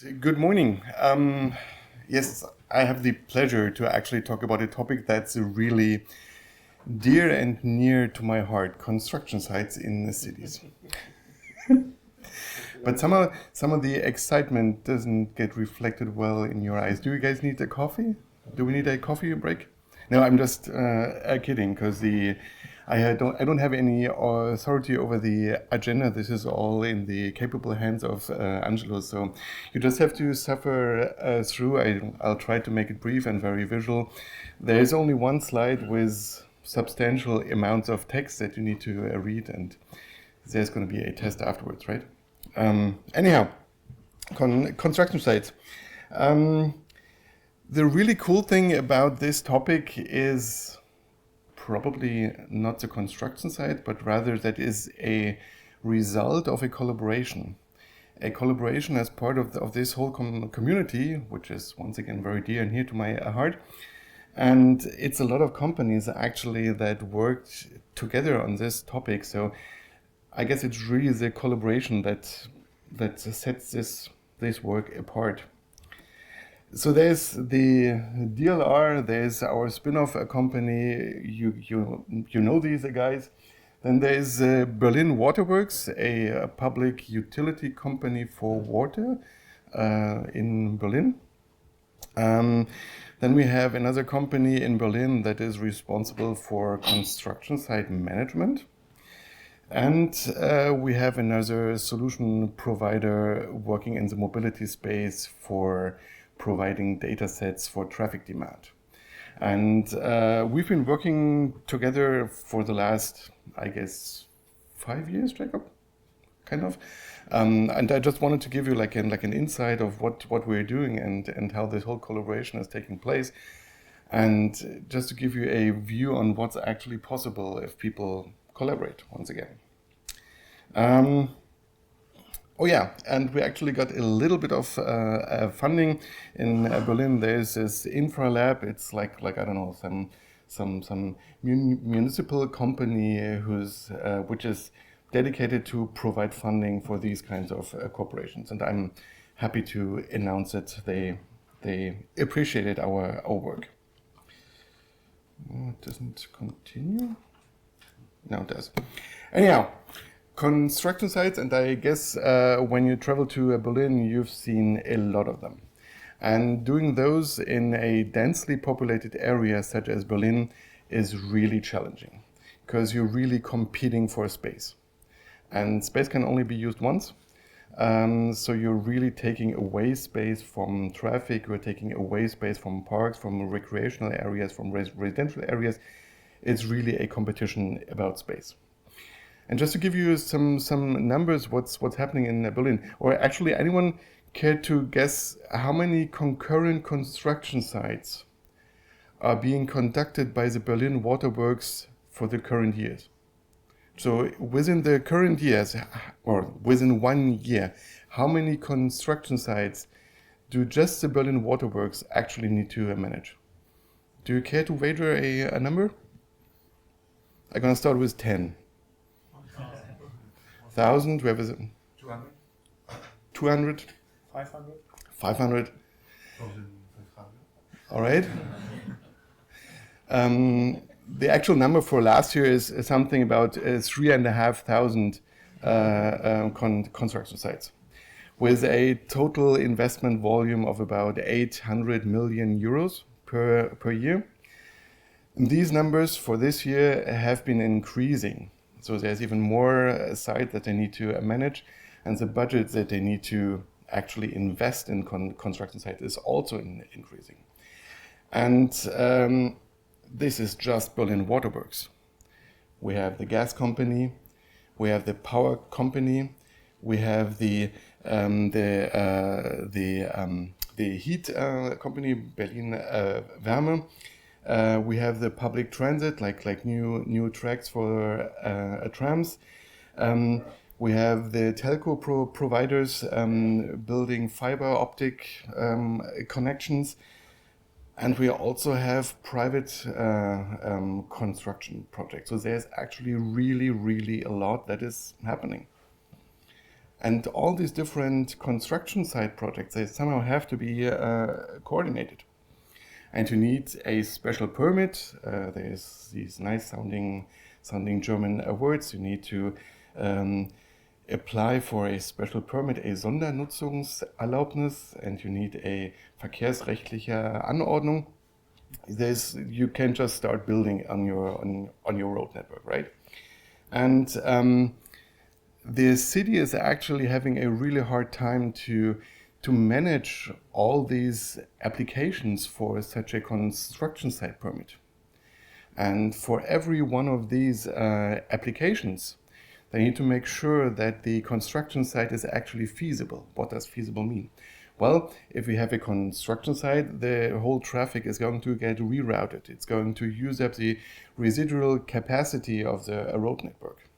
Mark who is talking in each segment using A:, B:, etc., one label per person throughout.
A: Good morning. Yes, I have the pleasure to actually talk about a topic that's really dear and near to my heart, construction sites in the cities. But some of the excitement doesn't get reflected well in your eyes. Do you guys need a coffee? Do we need a coffee break? No, I'm just kidding, because I don't have any authority over the agenda. This is all in the capable hands of Angelo. So you just have to suffer through. I'll try to make it brief and very visual. There is only one slide with substantial amounts of text that you need to read, and there's going to be a test afterwards, right? Anyhow, construction sites. The really cool thing about this topic is probably not the construction site, but rather that is a result of a collaboration. A collaboration as part of this whole community, which is once again very dear and near to my heart. And it's a lot of companies actually that worked together on this topic. So I guess it's really the collaboration that sets this work apart. So there's the DLR, there's our spin-off company, you know these guys. Then there's Berlin Waterworks, a public utility company for water in Berlin. Then we have another company in Berlin that is responsible for construction site management. And we have another solution provider working in the mobility space for providing data sets for traffic demand. And we've been working together for the last, I guess, 5 years, Jacob, kind of. And I just wanted to give you like an insight of what we're doing and how this whole collaboration is taking place. And just to give you a view on what's actually possible if people collaborate once again. Oh yeah, and we actually got a little bit of funding in Berlin. There's this infra lab. It's like I don't know, some municipal company which is dedicated to provide funding for these kinds of corporations. And I'm happy to announce that they appreciated our work. It doesn't continue. No, it does. Anyhow. Construction sites, and I guess when you travel to Berlin, you've seen a lot of them. And doing those in a densely populated area such as Berlin is really challenging because you're really competing for space. And space can only be used once. So you're really taking away space from traffic, you're taking away space from parks, from recreational areas, from residential areas. It's really a competition about space. And just to give you some numbers, what's happening in Berlin, or actually anyone care to guess how many concurrent construction sites are being conducted by the Berlin Waterworks for the current years? So within the current years, or within 1 year, how many construction sites do just the Berlin Waterworks actually need to manage? Do you care to wager a number? I'm going to start with 10. 1,000, we have
B: 200?
A: 200?
B: 500?
A: 500? All right. The actual number for last year is something about 3,500 construction sites, with a total investment volume of about 800 million euros per year. And these numbers for this year have been increasing. So there's even more sites that they need to manage, and the budget that they need to actually invest in construction sites is also increasing. And this is just Berlin Waterworks. We have the gas company, we have the power company, we have the heat company, Berlin Wärme. We have the public transit, like new tracks for trams. We have the telco providers building fiber optic connections. And we also have private construction projects. So there's actually really a lot that is happening. And all these different construction site projects, they somehow have to be coordinated. And you need a special permit. There's these nice sounding German words. You need to apply for a special permit, a Sondernutzungserlaubnis, and you need a verkehrsrechtliche Anordnung. You can't just start building on your road network, right? And the city is actually having a really hard time to manage all these applications for such a construction site permit. And for every one of these applications, they need to make sure that the construction site is actually feasible. What does feasible mean? Well, if we have a construction site, the whole traffic is going to get rerouted. It's going to use up the residual capacity of the road network.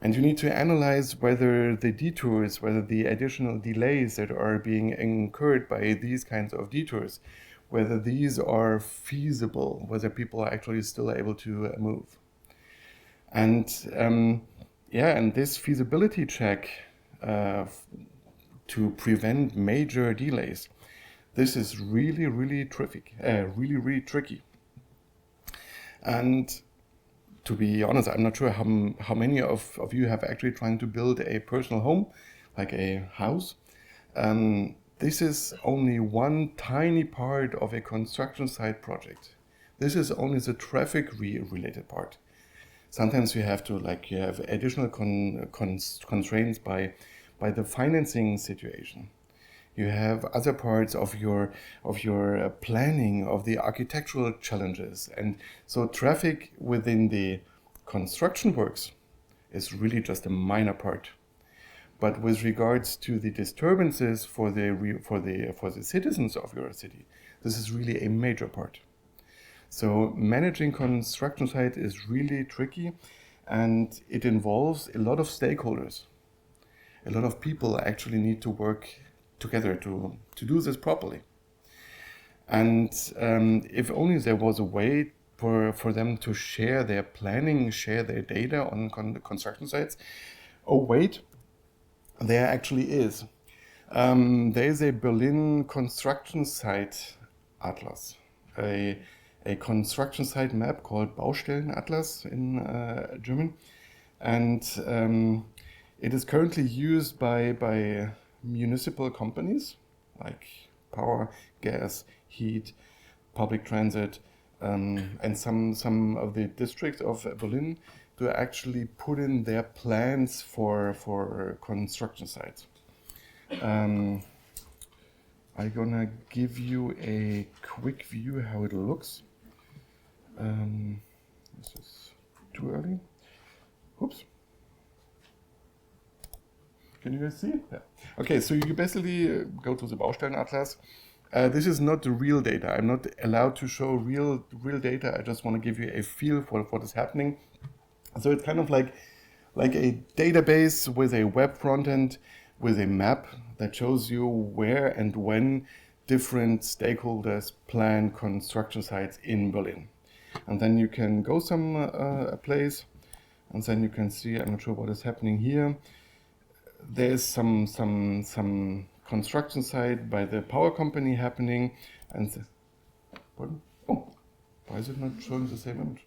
A: And you need to analyze whether the detours, whether the additional delays that are being incurred by these kinds of detours, whether these are feasible, whether people are actually still able to move. And and this feasibility check to prevent major delays, this is really tricky. And to be honest, I'm not sure how many of you have actually tried to build a personal home, like a house. This is only one tiny part of a construction site project. This is only the traffic related part. Sometimes you have additional constraints by the financing situation. You have other parts of your planning, of the architectural challenges. And so traffic within the construction works is really just a minor part. But with regards to the disturbances for the citizens of your city, this is really a major part. So managing construction site is really tricky, and it involves a lot of stakeholders. A lot of people actually need to work together to do this properly. And if only there was a way for them to share their planning, share their data on construction sites. Oh wait, there actually is. There is a Berlin construction site atlas, a construction site map called Baustellenatlas in German, and it is currently used by municipal companies like power, gas, heat, public transit, and some of the districts of Berlin to actually put in their plans for construction sites. I'm gonna give you a quick view how it looks. This is too early. Oops. Can you guys see? Yeah. Okay, so you basically go to the Baustellenatlas. This is not the real data. I'm not allowed to show real data. I just want to give you a feel for what is happening. So it's kind of like a database with a web front end, with a map that shows you where and when different stakeholders plan construction sites in Berlin. And then you can go some place, and then you can see, I'm not sure what is happening here. There's some construction site by the power company happening, and pardon? Oh, why is it not showing the same image?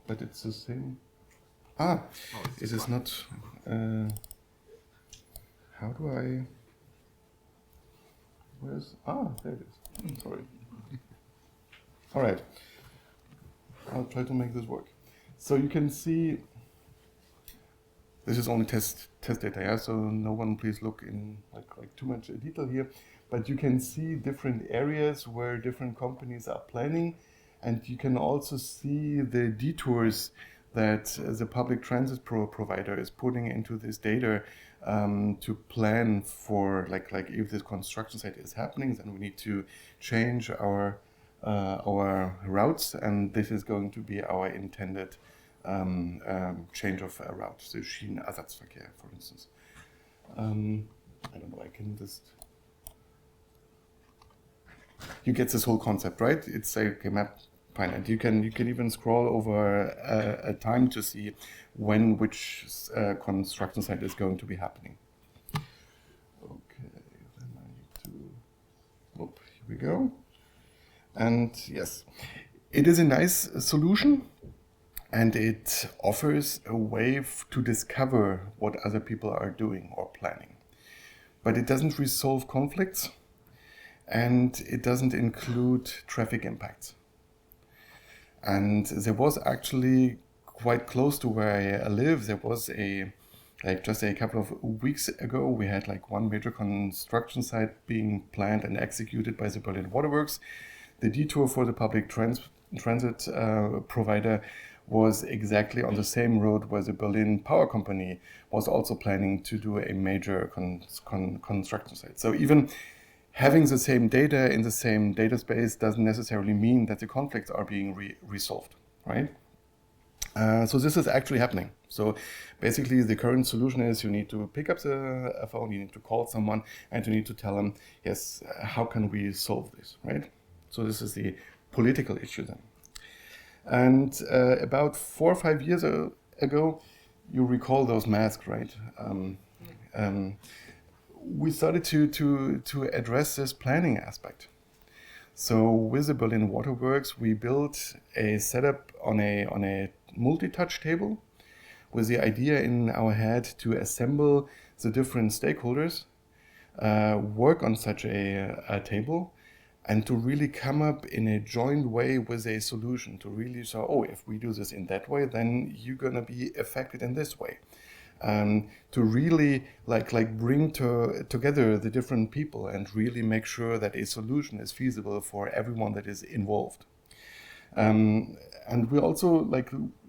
A: But it's the same. It is not. How do I? Where's? There it is. Sorry. All right. I'll try to make this work. So you can see. This is only test data, yeah. So no one please look in like too much detail here. But you can see different areas where different companies are planning, and you can also see the detours that the public transit provider is putting into this data to plan for like if this construction site is happening, then we need to change our routes, and this is going to be our intended change of route, so Schienenersatzverkehr, for instance. I don't know, I can just... You get this whole concept, right? It's like a map finite. You can even scroll over a time to see when which construction site is going to be happening. Okay, then I need to. Oh, here we go. And yes, it is a nice solution, and it offers a way to discover what other people are doing or planning. But it doesn't resolve conflicts, and it doesn't include traffic impacts. And there was actually quite close to where I live, there was just a couple of weeks ago, we had like one major construction site being planned and executed by the Berlin Waterworks. The detour for the public transit provider was exactly on the same road where the Berlin Power Company was also planning to do a major construction site. So even having the same data in the same data space doesn't necessarily mean that the conflicts are being resolved, right? So this is actually happening. So basically the current solution is you need to pick up the phone, you need to call someone, and you need to tell them, yes, how can we solve this, right? So this is the political issue then. And about 4 or 5 years ago, you recall those masks, right? We started to address this planning aspect. So with the Berlin Waterworks, we built a setup on a multi-touch table with the idea in our head to assemble the different stakeholders, work on such a table, and to really come up in a joint way with a solution to really say, oh, if we do this in that way, then you're gonna be affected in this way. To really bring together the different people and really make sure that a solution is feasible for everyone that is involved. And we also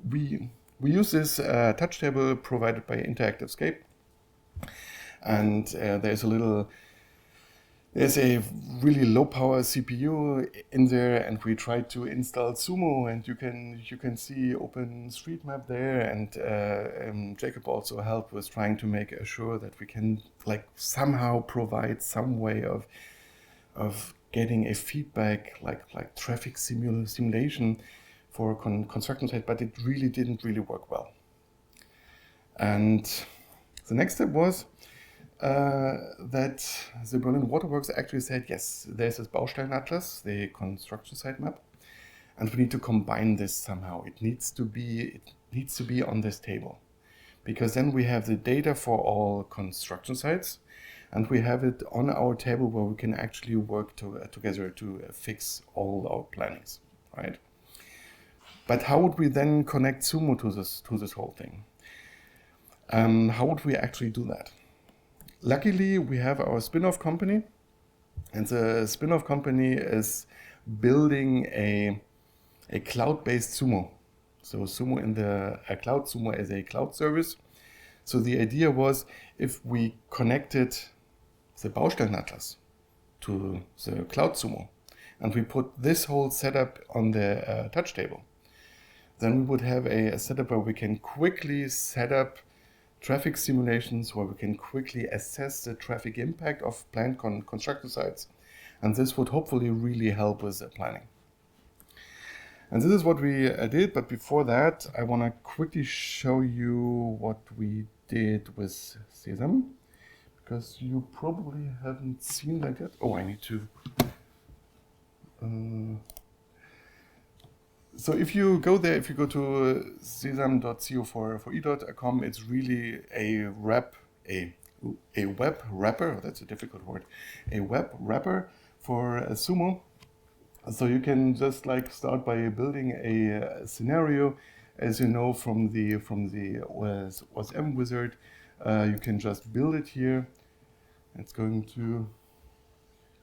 A: we use this touch table provided by InteractiveScape, and there's a really low power CPU in there, and we tried to install SUMO, and you can see OpenStreetMap there, and Jacob also helped with trying to make sure that we can somehow provide some way of getting a feedback like traffic simulation for a construction site, but it really didn't work well. And the next step was that the Berlin Waterworks actually said, yes, there's this Baustellenatlas, the construction site map, and we need to combine this somehow. It needs to be on this table, because then we have the data for all construction sites, and we have it on our table where we can actually work together to fix all our plannings, right? But how would we then connect SUMO to this whole thing? How would we actually do that? Luckily, we have our spin-off company, and the spin-off company is building a cloud-based SUMO. So SUMO in the cloud, SUMO is a cloud service. So the idea was, if we connected the Baustellenatlas to the cloud SUMO, and we put this whole setup on the touch table, then we would have a setup where we can quickly set up traffic simulations, where we can quickly assess the traffic impact of planned construction sites. And this would hopefully really help with the planning. And this is what we did, but before that, I want to quickly show you what we did with SESAM, because you probably haven't seen that yet. Oh, I need to... So if you go there, if you go to sesam.co4e.com, it's really a web wrapper, that's a difficult word, a web wrapper for SUMO. So you can just start by building a scenario. As you know from the OSM wizard, you can just build it here. It's going to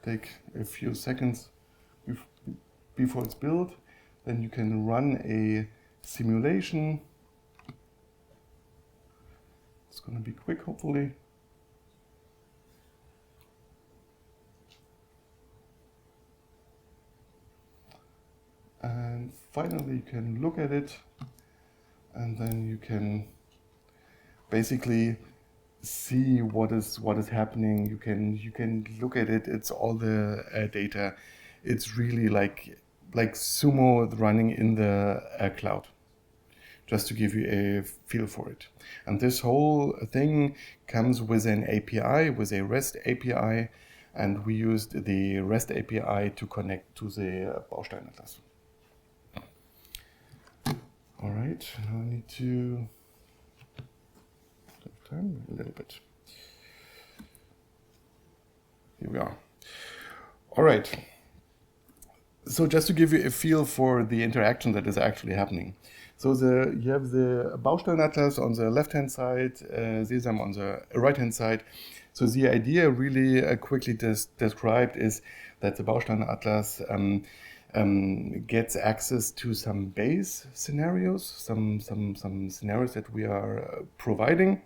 A: take a few seconds before it's built. Then you can run a simulation. It's going to be quick, hopefully. And finally, you can look at it, and then you can basically see what is happening. You can look at it. It's all the data. It's really like SUMO running in the cloud, just to give you a feel for it. And this whole thing comes with an API, with a REST API, and we used the REST API to connect to the Baustellenatlas. All right, now I need to take time a little bit. Here we are. All right. So just to give you a feel for the interaction that is actually happening. So you have the Baustellenatlas on the left-hand side, SESAM on the right-hand side. So the idea really quickly described is that the Baustellenatlas gets access to some base scenarios, some scenarios that we are providing.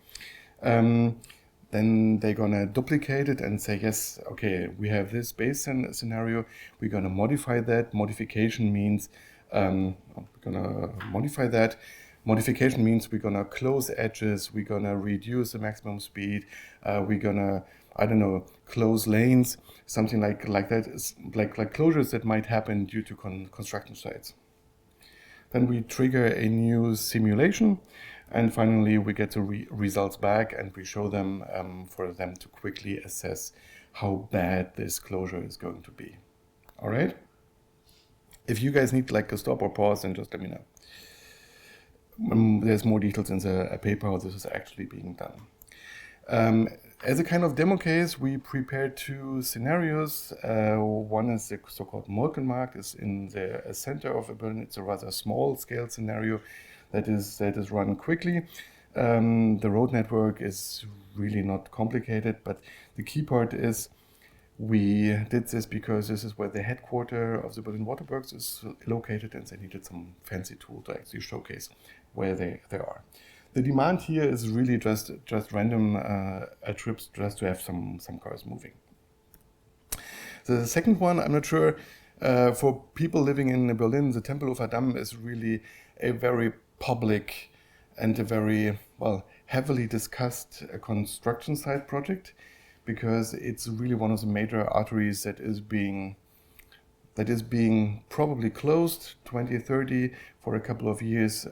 A: Then they're gonna duplicate it and say, yes, okay, we have this base scenario, we're gonna modify that. Modification means we're gonna modify that. Modification means we're gonna close edges, we're gonna reduce the maximum speed, we're gonna, I don't know, close lanes, something like that, like closures that might happen due to construction sites. Then we trigger a new simulation, and finally we get the results back and we show them for them to quickly assess how bad this closure is going to be. All right? If you guys need like a stop or pause, then just let me know. There's more details in the paper how this is actually being done. As a kind of demo case, we prepared two scenarios. One is the so-called Molkenmarkt, is in the center of Berlin. It's a rather small scale scenario that is run quickly. The road network is really not complicated, but the key part is we did this because this is where the headquarters of the Berlin Waterworks is located, and they needed some fancy tool to actually showcase where they are. The demand here is really just random trips, just to have some cars moving. The second one, I'm not sure, for people living in Berlin, the Tempelhofer Damm is really a very public and a very, well, heavily discussed construction site project, because it's really one of the major arteries that is being probably closed 2030 for a couple of years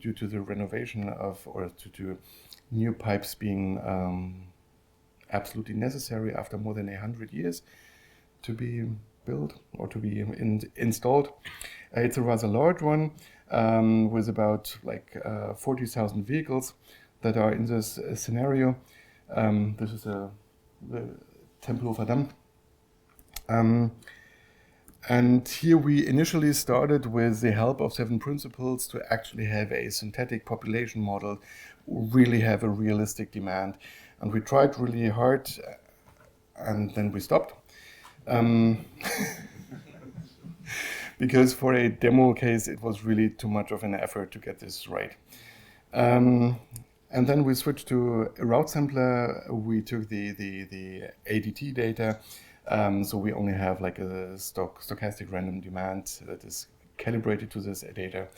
A: due to the renovation or to new pipes being absolutely necessary after more than 100 years to be built or to be installed. It's a rather large one with about like 40,000 vehicles that are in this scenario. This is the Tempelhofer Damm. And here we initially started with the help of 7 principles to actually have a synthetic population model, really have a realistic demand. And we tried really hard, and then we stopped. Because for a demo case, it was really too much of an effort to get this right. And then we switched to a route sampler. We took the ADT data. So we only have like a stochastic random demand that is calibrated to this data.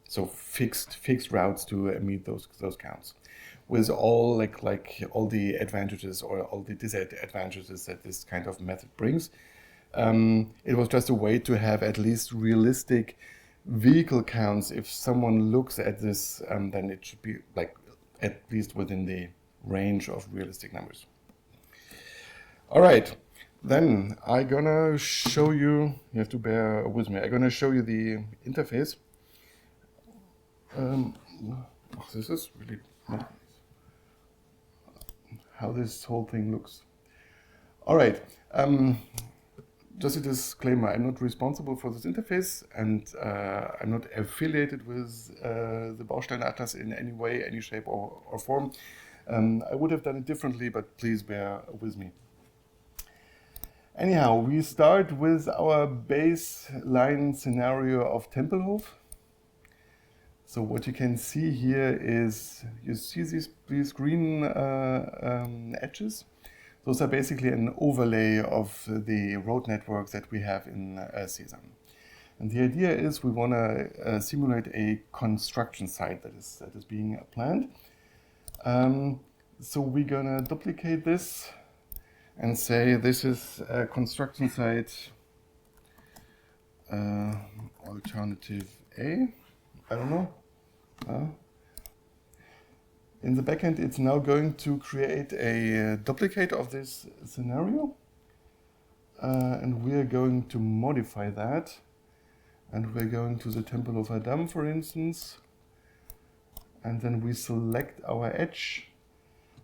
A: So fixed routes to meet those counts, with all like all the advantages or all the disadvantages that this kind of method brings. It was just a way to have at least realistic vehicle counts. If someone looks at this, then it should be like at least within the range of realistic numbers. All right, then I'm gonna show you, you have to bear with me, I'm gonna show you the interface. This is really how this whole thing looks. All right, just a disclaimer, I'm not responsible for this interface, and I'm not affiliated with the Baustellenatlas in any way, any shape or form. I would have done it differently, but please bear with me. Anyhow, we start with our baseline scenario of Tempelhof. So what you can see here is, you see these green edges? Those are basically an overlay of the road network that we have in SESAM. And the idea is we want to simulate a construction site that is being planned. So we're going to duplicate this and say this is a construction site alternative A. I don't know. In the backend, it's now going to create a duplicate of this scenario. And we're going to modify that. And we're going to the Tempelhofer Damm, for instance. And then we select our edge.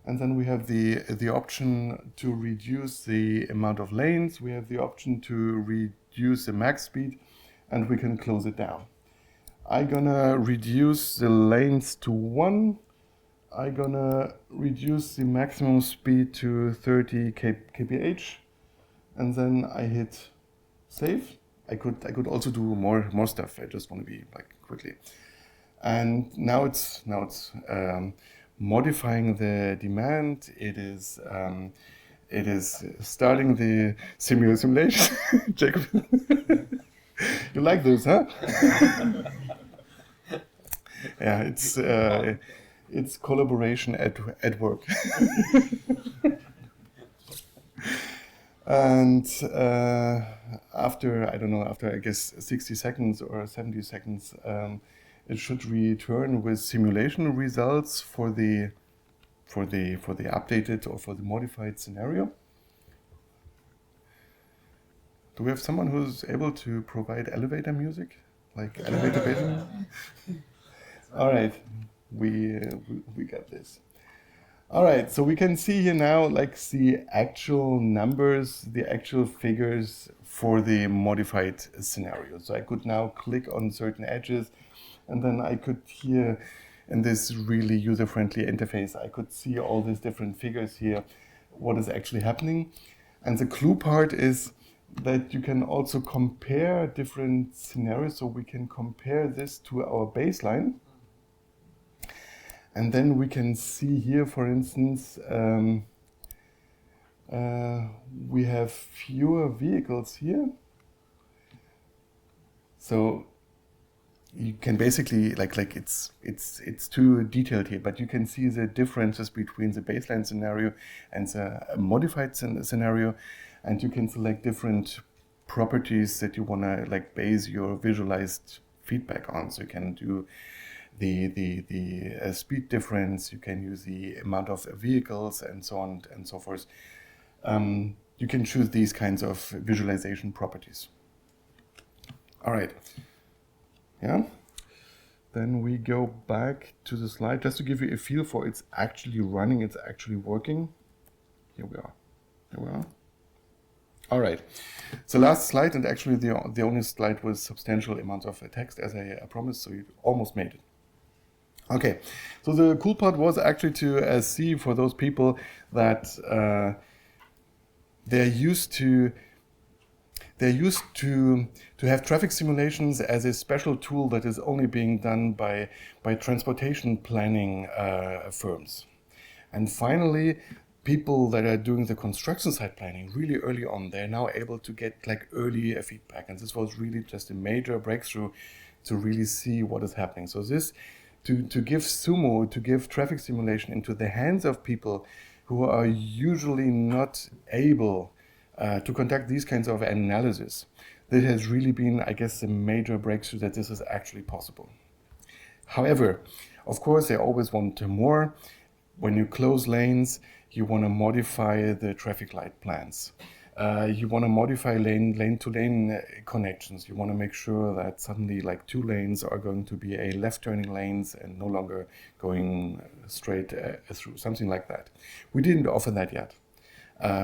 A: And then we have the option to reduce the amount of lanes. We have the option to reduce the max speed. And we can close it down. I'm gonna reduce the lanes to 1. I'm gonna reduce the maximum speed to 30 kph, and then I hit save. I could also do more stuff. I just want to be like quickly, and now it's modifying the demand. It is starting the simulation. Jacob, you like this, huh? Yeah, it's collaboration at work. And after I guess 60 seconds or 70 seconds, it should return with simulation results for the updated or for the modified scenario. Do we have someone who's able to provide elevator music, like elevator bass? All right. We got this. All right, so we can see here now like the actual numbers, the actual figures for the modified scenario. So I could now click on certain edges, and then I could here, in this really user-friendly interface, I could see all these different figures here, what is actually happening. And the clue part is that you can also compare different scenarios. So we can compare this to our baseline. And then we can see here, for instance, we have fewer vehicles here. So you can basically, like it's too detailed here, but you can see the differences between the baseline scenario and the modified scenario, and you can select different properties that you want to like base your visualized feedback on. So you can do the speed difference, you can use the amount of vehicles and so on and so forth. You can choose these kinds of visualization properties. All right. Yeah. Then we go back to the slide just to give you a feel for it's actually running, it's actually working. Here we are. All right. So last slide, and actually the only slide with substantial amounts of text as I promised, so you almost made it. Okay, so the cool part was actually to see for those people that they're used to have traffic simulations as a special tool that is only being done by transportation planning firms. And finally, people that are doing the construction site planning really early on, they're now able to get like early feedback. And this was really just a major breakthrough to really see what is happening. So this, to give SUMO, to give traffic simulation into the hands of people who are usually not able to conduct these kinds of analysis, that has really been, I guess, a major breakthrough that this is actually possible. However, of course, they always want more. When you close lanes, you want to modify the traffic light plans. You want to modify lane-to-lane connections. You want to make sure that suddenly like 2 lanes are going to be a left-turning lanes and no longer going straight through, something like that. We didn't offer that yet.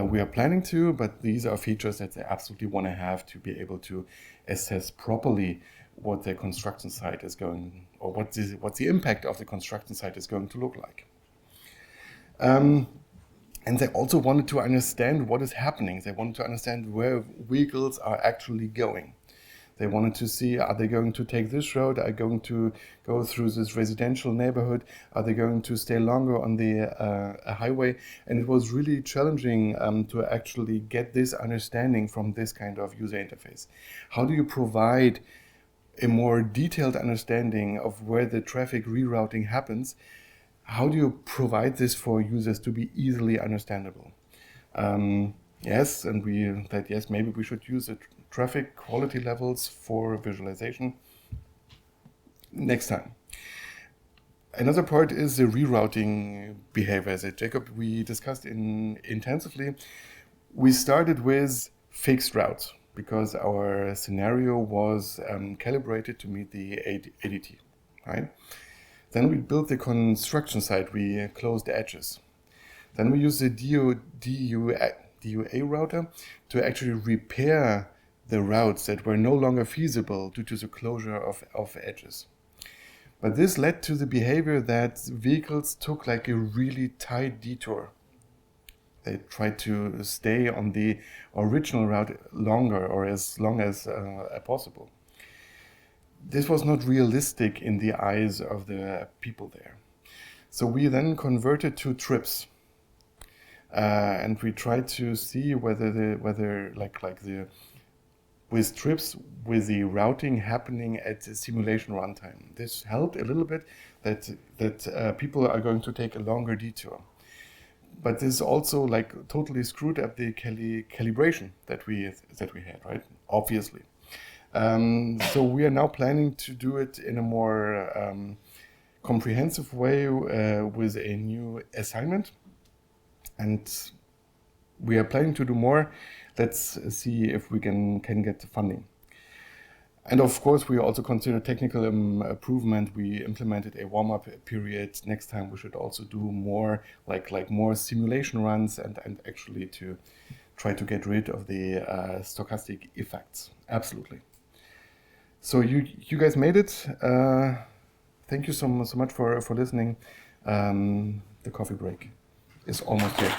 A: We are planning to, but these are features that they absolutely want to have to be able to assess properly what their construction site is going, or what the impact of the construction site is going to look like. And they also wanted to understand what is happening. They wanted to understand where vehicles are actually going. They wanted to see, are they going to take this road? Are they going to go through this residential neighborhood? Are they going to stay longer on the highway? And it was really challenging to actually get this understanding from this kind of user interface. How do you provide a more detailed understanding of where the traffic rerouting happens? How do you provide this for users to be easily understandable? Yes, maybe we should use traffic quality levels for visualization next time. Another part is the rerouting behavior that Jacob we discussed intensively. We started with fixed routes because our scenario was calibrated to meet the ADT, right? Then we built the construction site, we closed the edges. Then we used the DUA router to actually repair the routes that were no longer feasible due to the closure of edges. But this led to the behavior that vehicles took like a really tight detour. They tried to stay on the original route longer or as long as possible. This was not realistic in the eyes of the people there. So we then converted to trips. And we tried to see whether with trips, with the routing happening at the simulation runtime. This helped a little bit that people are going to take a longer detour. But this also like totally screwed up the calibration that we had, right? Obviously. So we are now planning to do it in a more comprehensive way with a new assignment. And we are planning to do more. Let's see if we can get the funding. And of course, we also consider technical improvement. We implemented a warm-up period. Next time, we should also do more like more simulation runs and actually to try to get rid of the stochastic effects. Absolutely. So you guys made it. Thank you so much for listening. The coffee break is almost here.